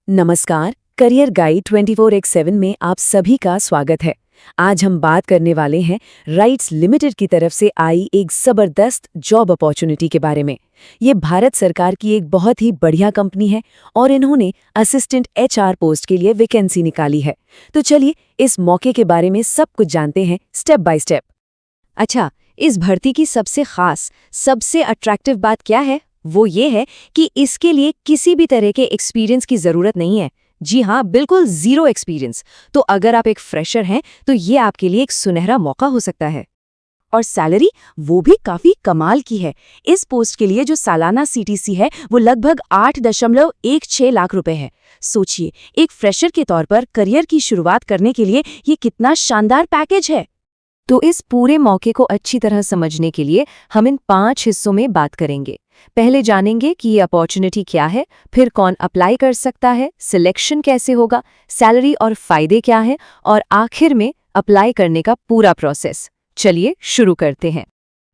नमस्कार, career guide 24x7 में आप सभी का स्वागत है। आज हम बात करने वाले हैं राइट्स लिमिटेड की तरफ से आई एक जबरदस्त जॉब अपॉर्चुनिटी के बारे में। ये भारत सरकार की एक बहुत ही बढ़िया कंपनी है और इन्होंने असिस्टेंट एचआर पोस्ट के लिए वैकेंसी निकाली है। तो चलिए इस मौके के बारे में सब कुछ जानते हैं स्टेप बाय स्टेप। अच्छा, इस भर्ती की सबसे खास, सबसे अट्रैक्टिव बात क्या है? वो ये है कि इसके लिए किसी भी तरह के एक्सपीरियंस की ज़रूरत नहीं है। जी हाँ, बिल्कुल ज़ीरो एक्सपीरियंस। तो अगर आप एक फ्रेशर हैं तो ये आपके लिए एक सुनहरा मौका हो सकता है। और सैलरी वो भी काफ़ी कमाल की है। इस पोस्ट के लिए जो सालाना सीटीसी है वो लगभग 8.16 लाख रुपए है। सोचिए, एक फ्रेशर के तौर पर करियर की शुरुआत करने के लिए ये कितना शानदार पैकेज है। तो इस पूरे मौके को अच्छी तरह समझने के लिए हम इन 5 हिस्सों में बात करेंगे। पहले जानेंगे कि ये अपॉर्चुनिटी क्या है, फिर कौन अप्लाई कर सकता है, सिलेक्शन कैसे होगा, सैलरी और फायदे क्या हैं, और आखिर में अप्लाई करने का पूरा प्रोसेस। चलिए शुरू करते हैं।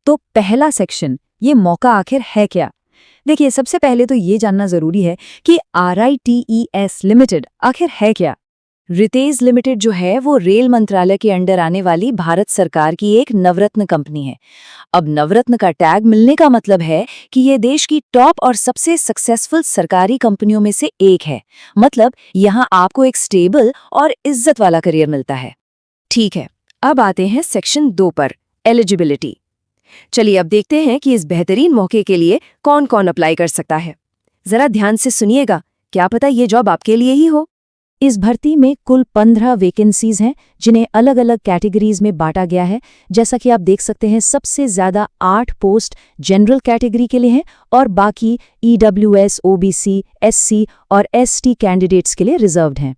तो पहला सेक्शन, ये मौका आखिर है क्या? देखिए, सबसे पहले तो ये जानना जरूरी है कि RITES लिमिटेड आखिर है क्या। रितेज लिमिटेड जो है वो रेल मंत्रालय के अंडर आने वाली भारत सरकार की एक नवरत्न कंपनी है। अब नवरत्न का टैग मिलने का मतलब है कि ये देश की टॉप और सबसे सक्सेसफुल सरकारी कंपनियों में से एक है। मतलब यहाँ आपको एक स्टेबल और इज्जत वाला करियर मिलता है। ठीक है, अब आते हैं सेक्शन 2 पर, एलिजिबिलिटी। चलिए अब देखते हैं कि इस बेहतरीन मौके के लिए कौन कौन अप्लाई कर सकता है। जरा ध्यान से सुनिएगा, क्या पता ये जॉब आपके लिए ही हो। इस भर्ती में कुल 15 वैकेंसीज हैं जिन्हें अलग अलग कैटेगरीज में बांटा गया है। जैसा कि आप देख सकते हैं, सबसे ज्यादा 8 पोस्ट जनरल कैटेगरी के लिए हैं और बाकी EWS, OBC, SC और ST कैंडिडेट्स के लिए रिजर्व्ड हैं।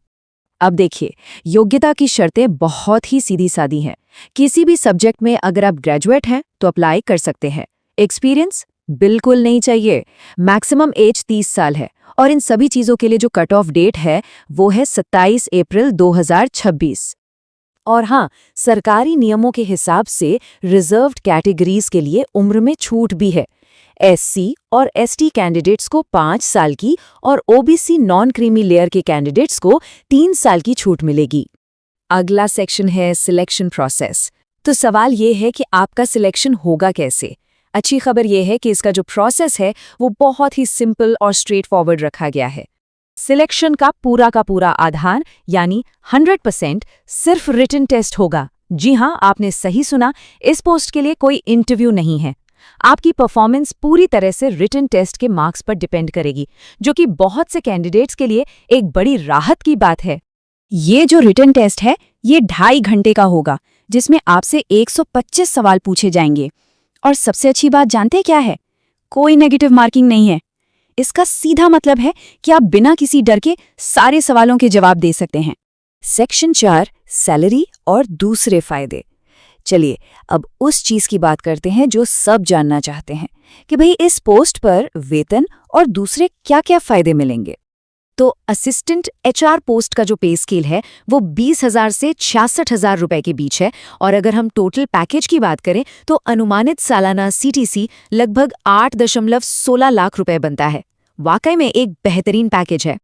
अब देखिए, योग्यता की शर्तें बहुत ही सीधी सादी हैं। किसी भी सब्जेक्ट में अगर आप ग्रेजुएट हैं तो अप्लाई कर सकते हैं। एक्सपीरियंस बिल्कुल नहीं चाहिए। मैक्सिमम एज 30 साल है और इन सभी चीज़ों के लिए जो कट ऑफ डेट है वो है 27 अप्रैल 2026। और हाँ, सरकारी नियमों के हिसाब से रिजर्व्ड कैटेगरीज के लिए उम्र में छूट भी है। SC और ST कैंडिडेट्स को 5 साल की और OBC नॉन क्रीमी लेयर के कैंडिडेट्स को 3 साल की छूट मिलेगी। अगला सेक्शन है सिलेक्शन प्रोसेस। तो सवाल ये है कि आपका सिलेक्शन होगा कैसे? अच्छी खबर यह है कि इसका जो प्रोसेस है वो बहुत ही सिंपल और स्ट्रेट फॉरवर्ड रखा गया है। सिलेक्शन का पूरा आधार यानी 100% सिर्फ रिटन टेस्ट होगा। जी हाँ, आपने सही सुना, इस पोस्ट के लिए कोई इंटरव्यू नहीं है। आपकी परफॉर्मेंस पूरी तरह से रिटन टेस्ट के मार्क्स पर डिपेंड करेगी, जो कि बहुत से कैंडिडेट्स के लिए एक बड़ी राहत की बात है। ये जो रिटन टेस्ट है ये 2.5 घंटे का होगा, जिसमें आपसे 125 सवाल पूछे जाएंगे। और सबसे अच्छी बात जानते हैं क्या है? कोई नेगेटिव मार्किंग नहीं है। इसका सीधा मतलब है कि आप बिना किसी डर के सारे सवालों के जवाब दे सकते हैं। सेक्शन 4, सैलरी और दूसरे फायदे। चलिए अब उस चीज की बात करते हैं जो सब जानना चाहते हैं कि भाई इस पोस्ट पर वेतन और दूसरे क्या-क्या फायदे मिलेंगे। तो असिस्टेंट HR पोस्ट का जो पे स्केल है वो 20,000 से 66,000 रुपए के बीच है। और अगर हम टोटल पैकेज की बात करें तो अनुमानित सालाना CTC लगभग 8.16 लाख रुपए बनता है। वाकई में एक बेहतरीन पैकेज है।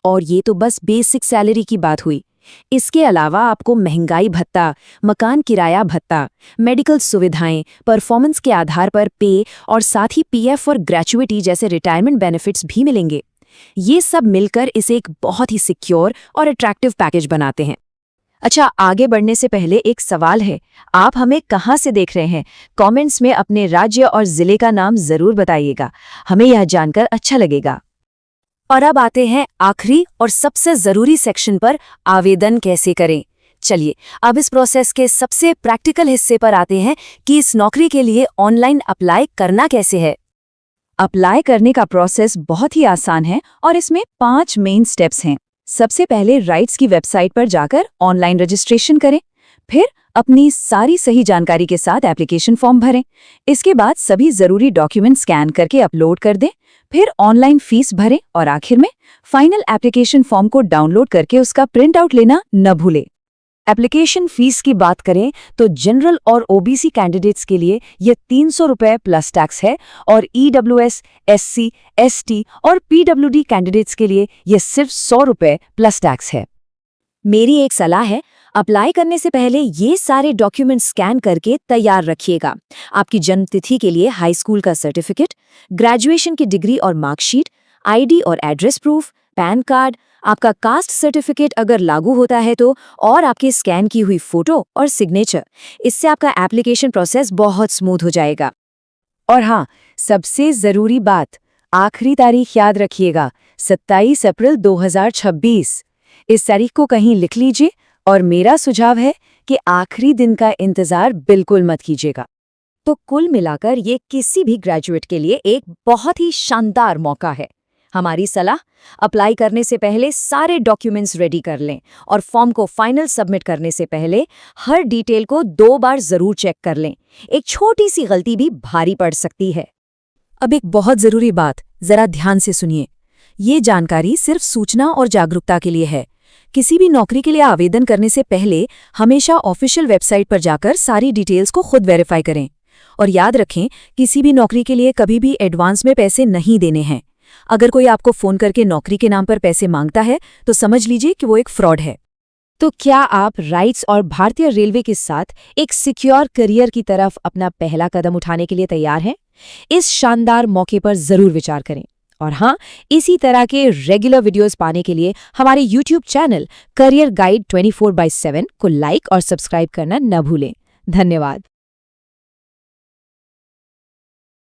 और ये तो बस बेसिक सैलरी की बात हुई। इसके अलावा आपको महंगाई भत्ता, मकान किराया भत्ता, मेडिकल सुविधाएं, परफॉर्मेंस के आधार पर पे और साथ ही PF और ग्रेचुइटी जैसे रिटायरमेंट बेनिफिट्स भी मिलेंगे। ये सब मिलकर इसे एक बहुत ही सिक्योर और अट्रैक्टिव पैकेज बनाते हैं। अच्छा, आगे बढ़ने से पहले एक सवाल है, आप हमें कहाँ से देख रहे हैं? कमेंट्स में अपने राज्य और जिले का नाम जरूर बताइएगा, हमें यह जानकर अच्छा लगेगा। और अब आते हैं आखिरी और सबसे जरूरी सेक्शन पर, आवेदन कैसे करें। चलिए अब इस प्रोसेस के सबसे प्रैक्टिकल हिस्से पर आते हैं कि इस नौकरी के लिए ऑनलाइन अप्लाई करना कैसे है। अप्लाई करने का प्रोसेस बहुत ही आसान है और इसमें 5 मेन स्टेप्स हैं। सबसे पहले राइट्स की वेबसाइट पर जाकर ऑनलाइन रजिस्ट्रेशन करें। फिर अपनी सारी सही जानकारी के साथ एप्लीकेशन फॉर्म भरें। इसके बाद सभी जरूरी डॉक्यूमेंट स्कैन करके अपलोड कर दें। फिर ऑनलाइन फीस भरें और आखिर में फाइनल एप्लीकेशन फॉर्म को डाउनलोड करके उसका प्रिंट आउट लेना न भूलें। एप्लीकेशन फीस की बात करें तो जनरल और ओबीसी कैंडिडेट्स के लिए ये 300 रुपये प्लस टैक्स है और ईडब्ल्यूएस, एससी, एसटी और पीडब्ल्यूडी कैंडिडेट्स के लिए ये सिर्फ 100 रुपये प्लस टैक्स है। मेरी एक सलाह है, अप्लाई करने से पहले ये सारे डॉक्यूमेंट स्कैन करके तैयार रखिएगा। आपकी जन्म तिथि के लिए हाई स्कूल का सर्टिफिकेट, ग्रेजुएशन की डिग्री और मार्कशीट, आईडी और एड्रेस प्रूफ, पैन कार्ड, आपका कास्ट सर्टिफिकेट अगर लागू होता है तो, और आपके स्कैन की हुई फोटो और सिग्नेचर। इससे आपका एप्लीकेशन प्रोसेस बहुत स्मूथ हो जाएगा। और हाँ, सबसे ज़रूरी बात, आखिरी तारीख याद रखिएगा, 27 अप्रैल 2026। इस तारीख को कहीं लिख लीजिए और मेरा सुझाव है कि आखिरी दिन का इंतज़ार बिल्कुल मत कीजिएगा। तो कुल मिलाकर ये किसी भी ग्रेजुएट के लिए एक बहुत ही शानदार मौका है। हमारी सलाह, अप्लाई करने से पहले सारे डॉक्यूमेंट्स रेडी कर लें और फॉर्म को फाइनल सबमिट करने से पहले हर डिटेल को 2 बार जरूर चेक कर लें। एक छोटी सी गलती भी भारी पड़ सकती है। अब एक बहुत ज़रूरी बात, ज़रा ध्यान से सुनिए। ये जानकारी सिर्फ सूचना और जागरूकता के लिए है। किसी भी नौकरी के लिए आवेदन करने से पहले हमेशा ऑफिशियल वेबसाइट पर जाकर सारी डिटेल्स को खुद वेरीफाई करें। और याद रखें, किसी भी नौकरी के लिए कभी भी एडवांस में पैसे नहीं देने हैं। अगर कोई आपको फ़ोन करके नौकरी के नाम पर पैसे मांगता है तो समझ लीजिए कि वो एक फ्रॉड है। तो क्या आप राइट्स और भारतीय रेलवे के साथ एक सिक्योर करियर की तरफ अपना पहला कदम उठाने के लिए तैयार हैं? इस शानदार मौके पर जरूर विचार करें। और हाँ, इसी तरह के रेगुलर वीडियोस पाने के लिए हमारे यूट्यूब चैनल करियर गाइड 24/7 को लाइक और सब्सक्राइब करना न भूलें। धन्यवाद।